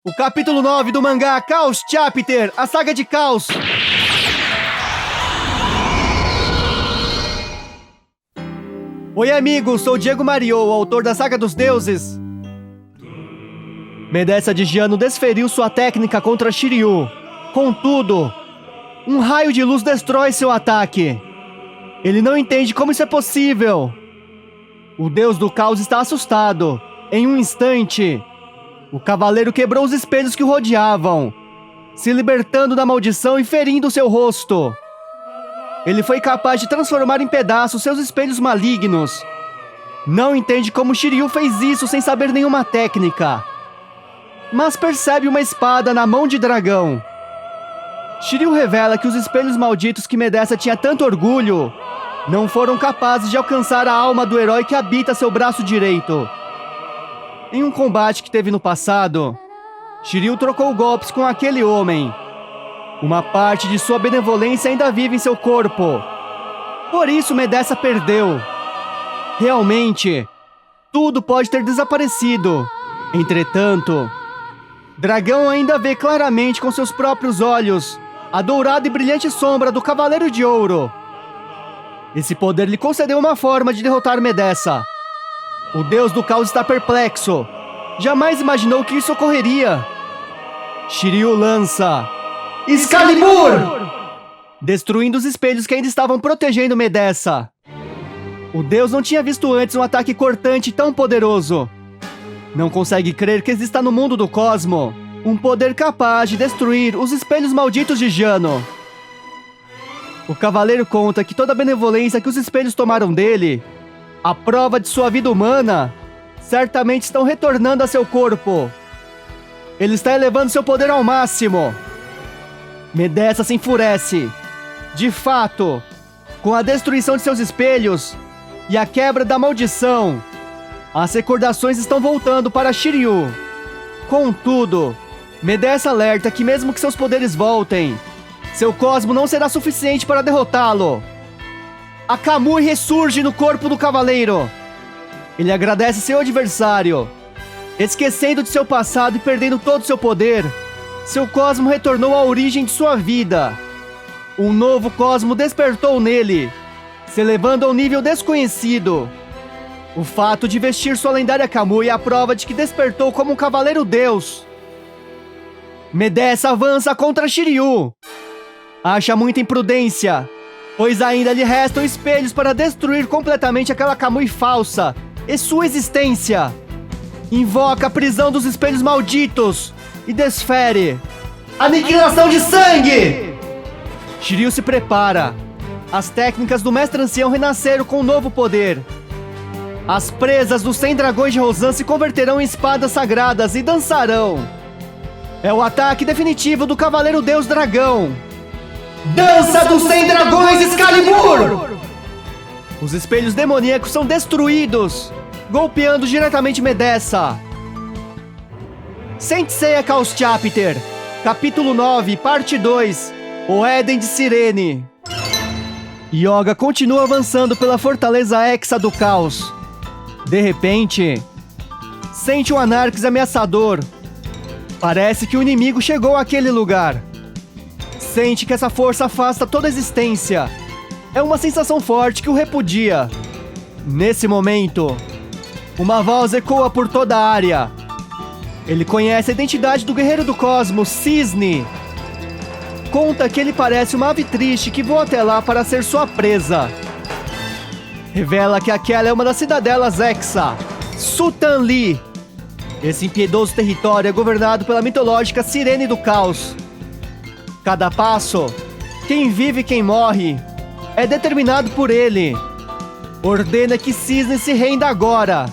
O capítulo 9 do mangá Chaos Chapter, a saga de Caos. Oi amigos, sou Diego Mario, autor da Saga dos Deuses. Medeça de Giano desferiu sua técnica contra Shiryu. Contudo, um raio de luz destrói seu ataque. Ele não entende como isso é possível. O deus do caos está assustado. Em um instante, o cavaleiro quebrou os espelhos que o rodeavam, se libertando da maldição e ferindo seu rosto. Ele foi capaz de transformar em pedaços seus espelhos malignos. Não entende como Shiryu fez isso sem saber nenhuma técnica, mas percebe uma espada na mão de dragão. Shiryu revela que os espelhos malditos que Medeça tinha tanto orgulho não foram capazes de alcançar a alma do herói que habita seu braço direito. Em um combate que teve no passado, Shiryu trocou golpes com aquele homem. Uma parte de sua benevolência ainda vive em seu corpo. Por isso Medeça perdeu. Realmente, tudo pode ter desaparecido. Entretanto, Dragão ainda vê claramente com seus próprios olhos a dourada e brilhante sombra do Cavaleiro de Ouro. Esse poder lhe concedeu uma forma de derrotar Medeça. O deus do caos está perplexo. Jamais imaginou que isso ocorreria. Shiryu lança Excalibur! Destruindo os espelhos que ainda estavam protegendo Medeça. O deus não tinha visto antes um ataque cortante tão poderoso. Não consegue crer que exista no mundo do cosmo um poder capaz de destruir os espelhos malditos de Giano. O cavaleiro conta que toda a benevolência que os espelhos tomaram dele, a prova de sua vida humana, certamente estão retornando a seu corpo. Ele está elevando seu poder ao máximo. Medeça se enfurece. De fato, com a destruição de seus espelhos e a quebra da maldição, as recordações estão voltando para Shiryu. Contudo, Medeça alerta que mesmo que seus poderes voltem, seu cosmo não será suficiente para derrotá-lo. A Kamui ressurge no corpo do cavaleiro. Ele agradece seu adversário. Esquecendo de seu passado e perdendo todo seu poder, seu cosmo retornou à origem de sua vida. Um novo cosmo despertou nele, se elevando a um nível desconhecido. O fato de vestir sua lendária Kamui é a prova de que despertou como um cavaleiro deus. Medeça avança contra Shiryu. Acha muita imprudência, pois ainda lhe restam espelhos para destruir completamente aquela Kamui falsa e sua existência. Invoca a prisão dos espelhos malditos e desfere Aniquilação de Sangue! Shiryu se prepara. As técnicas do Mestre Ancião renasceram com um novo poder. As presas dos 100 dragões de Rozan se converterão em espadas sagradas e dançarão. É o ataque definitivo do Cavaleiro Deus Dragão. Dança dos 100 dragões Excalibur! Os espelhos demoníacos são destruídos, golpeando diretamente Medeça. Saint Seiya Chaos Chapter, capítulo 9, parte 2, O Éden de Sirene. Yoga continua avançando pela fortaleza Hexa do Caos. De repente, sente um Anarquis ameaçador. Parece que o inimigo chegou àquele lugar. Sente que essa força afasta toda a existência. É uma sensação forte que o repudia. Nesse momento, uma voz ecoa por toda a área. Ele conhece a identidade do guerreiro do cosmos, Cisne. Conta que ele parece uma ave triste que voa até lá para ser sua presa. Revela que aquela é uma das cidadelas Hexa, Sutanli. Esse impiedoso território é governado pela mitológica Sirene do Caos. Cada passo, quem vive e quem morre, é determinado por ele. Ordena que Cisne se renda agora.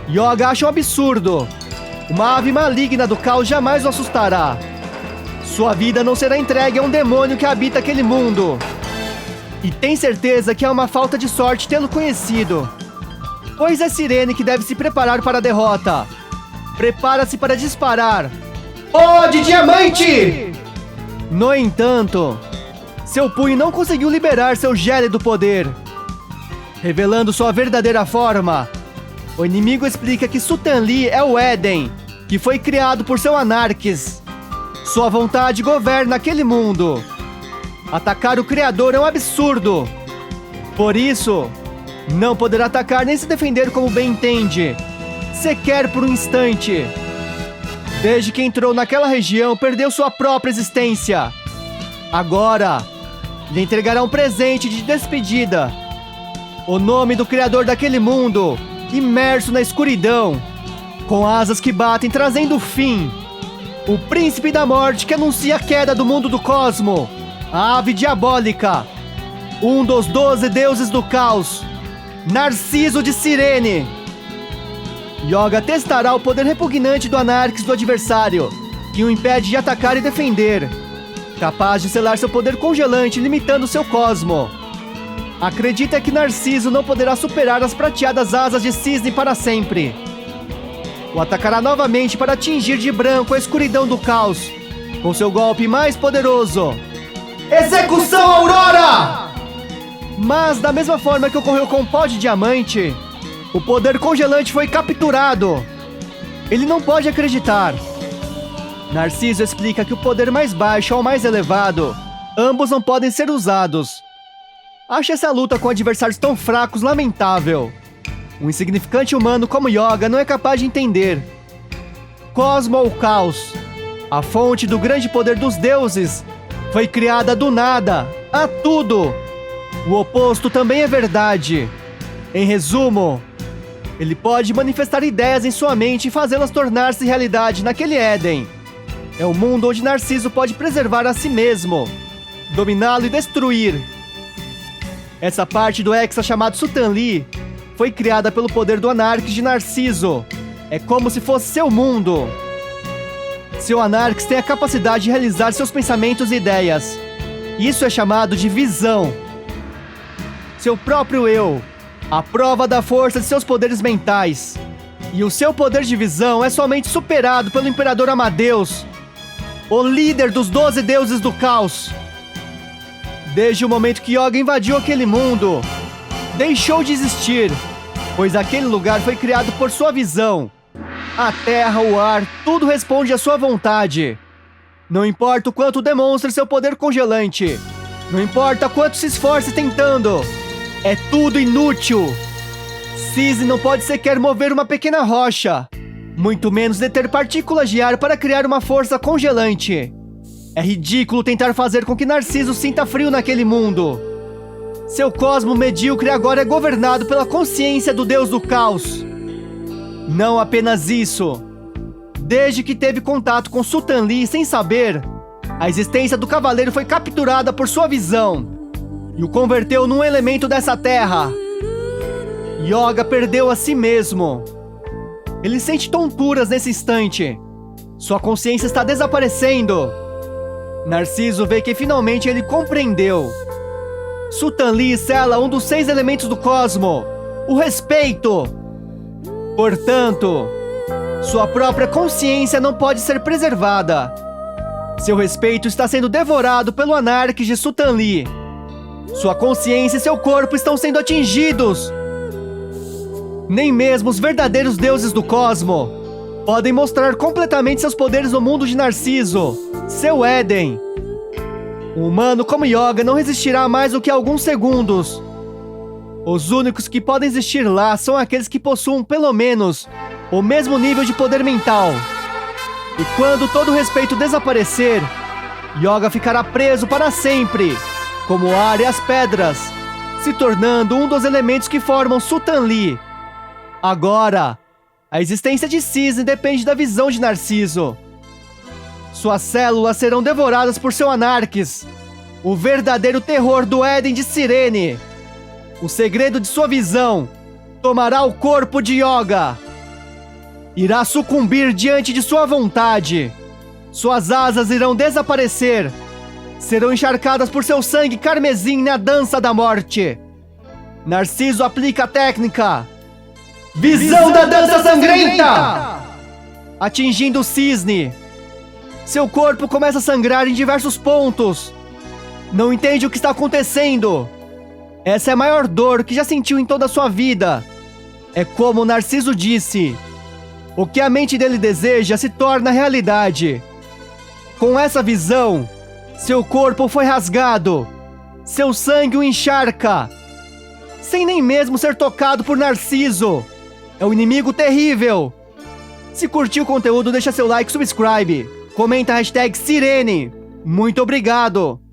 Yoga acha um absurdo. Uma ave maligna do caos jamais o assustará. Sua vida não será entregue a um demônio que habita aquele mundo. E tem certeza que é uma falta de sorte tê-lo conhecido, pois é Sirene que deve se preparar para a derrota. Prepara-se para disparar. Oh, de diamante! No entanto, seu punho não conseguiu liberar seu gélido poder. Revelando sua verdadeira forma, o inimigo explica que Sutanli é o Éden, que foi criado por seu Anarques. Sua vontade governa aquele mundo. Atacar o Criador é um absurdo. Por isso, não poderá atacar nem se defender como bem entende, sequer por um instante. Desde que entrou naquela região, perdeu sua própria existência. Agora, lhe entregará um presente de despedida. O nome do Criador daquele mundo, imerso na escuridão, com asas que batem trazendo o fim. O Príncipe da Morte que anuncia a queda do mundo do cosmo. A ave diabólica. Um dos 12 deuses do caos. Narciso de Cirene. Yoga testará o poder repugnante do Anarques do adversário, que o impede de atacar e defender. Capaz de selar seu poder congelante, limitando seu cosmo. Acredita que Narciso não poderá superar as prateadas asas de cisne para sempre. O atacará novamente para atingir de branco a escuridão do caos, com seu golpe mais poderoso. Execução Aurora! Mas, da mesma forma que ocorreu com o pó de diamante, o poder congelante foi capturado. Ele não pode acreditar. Narciso explica que o poder mais baixo ao mais elevado, ambos não podem ser usados. Acha essa luta com adversários tão fracos lamentável. Um insignificante humano como Yoga não é capaz de entender. Cosmo ou caos, a fonte do grande poder dos deuses, foi criada do nada, a tudo. O oposto também é verdade. Em resumo, ele pode manifestar ideias em sua mente e fazê-las tornar-se realidade naquele Éden. É o mundo onde Narciso pode preservar a si mesmo, dominá-lo e destruir. Essa parte do Hexa chamado Sutanli foi criada pelo poder do Anarques de Narciso. É como se fosse seu mundo. Seu Anarques tem a capacidade de realizar seus pensamentos e ideias. Isso é chamado de visão. Seu próprio eu, a prova da força de seus poderes mentais. E o seu poder de visão é somente superado pelo Imperador Amadeus, o líder dos 12 deuses do caos. Desde o momento que Yoga invadiu aquele mundo, deixou de existir, pois aquele lugar foi criado por sua visão. A terra, o ar, tudo responde à sua vontade. Não importa o quanto demonstre seu poder congelante, não importa quanto se esforce tentando, é tudo inútil. Cisne não pode sequer mover uma pequena rocha, muito menos deter partículas de ar para criar uma força congelante. É ridículo tentar fazer com que Narciso sinta frio naquele mundo. Seu cosmo medíocre agora é governado pela consciência do Deus do Caos. Não apenas isso. Desde que teve contato com Sutanli sem saber, a existência do cavaleiro foi capturada por sua visão e o converteu num elemento dessa terra. Yoga perdeu a si mesmo. Ele sente tonturas nesse instante. Sua consciência está desaparecendo. Narciso vê que finalmente ele compreendeu. Sutanli sela um dos 6 elementos do cosmo, o respeito. Portanto, sua própria consciência não pode ser preservada. Seu respeito está sendo devorado pelo Anarques de Sutanli. Sua consciência e seu corpo estão sendo atingidos. Nem mesmo os verdadeiros deuses do cosmo podem mostrar completamente seus poderes no mundo de Narciso, seu Éden. Um humano como Yoga não resistirá mais do que alguns segundos. Os únicos que podem existir lá são aqueles que possuam pelo menos o mesmo nível de poder mental. E quando todo o respeito desaparecer, Yoga ficará preso para sempre, como o ar e as pedras, se tornando um dos elementos que formam Sutanli. Agora, a existência de Cisne depende da visão de Narciso. Suas células serão devoradas por seu Anarques, o verdadeiro terror do Éden de Cirene. O segredo de sua visão tomará o corpo de Yoga. Irá sucumbir diante de sua vontade. Suas asas irão desaparecer. Serão encharcadas por seu sangue carmesim na dança da morte. Narciso aplica a técnica Visão da Dança Sangrenta! Atingindo o cisne. Seu corpo começa a sangrar em diversos pontos. Não entende o que está acontecendo. Essa é a maior dor que já sentiu em toda a sua vida. É como Narciso disse: O que a mente dele deseja se torna realidade. Com essa visão, seu corpo foi rasgado, seu sangue o encharca, sem nem mesmo ser tocado por Narciso. É um inimigo terrível. Se curtiu o conteúdo, deixa seu like, subscribe, comenta a hashtag Sirene. Muito obrigado!